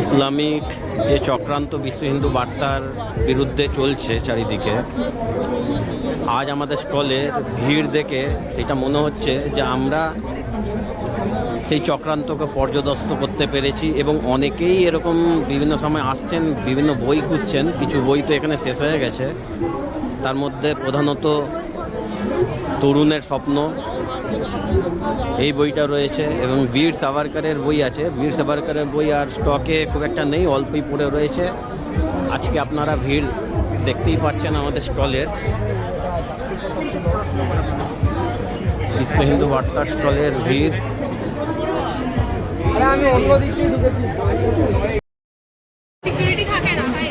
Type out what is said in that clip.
Islamic যে চক্রান্ত বিশ্ব হিন্দু বার্তার বিরুদ্ধে চলছে চারিদিকে, আজ আমাদের স্টলের ভিড় দেখে সেটা মনে হচ্ছে যে আমরা সেই চক্রান্তকে পর্যদস্ত করতে পেরেছি এবং অনেকেই এরকম বিভিন্ন সময় আসছেন, বিভিন্ন বই খুঁজছেন। কিছু বই তো এখানে শেষ হয়ে গেছে, তার মধ্যে প্রধানত তরুণের স্বপ্ন এই বইটা রয়েছে এবং বীর সাভারকরের বই আছে। বীর সাভারকরের বই আর স্টকে খুব একটা নেই, অল্পই পড়ে রয়েছে। আজকে আপনারা ভিড় দেখতেই পাচ্ছেন আমাদের স্টলের, বিশ্ব হিন্দু বার্তা স্টলের ভিড়। আমি অন্য দিক দিয়ে ঢুকেছি। সিকিউরিটি থাকে না ভাই।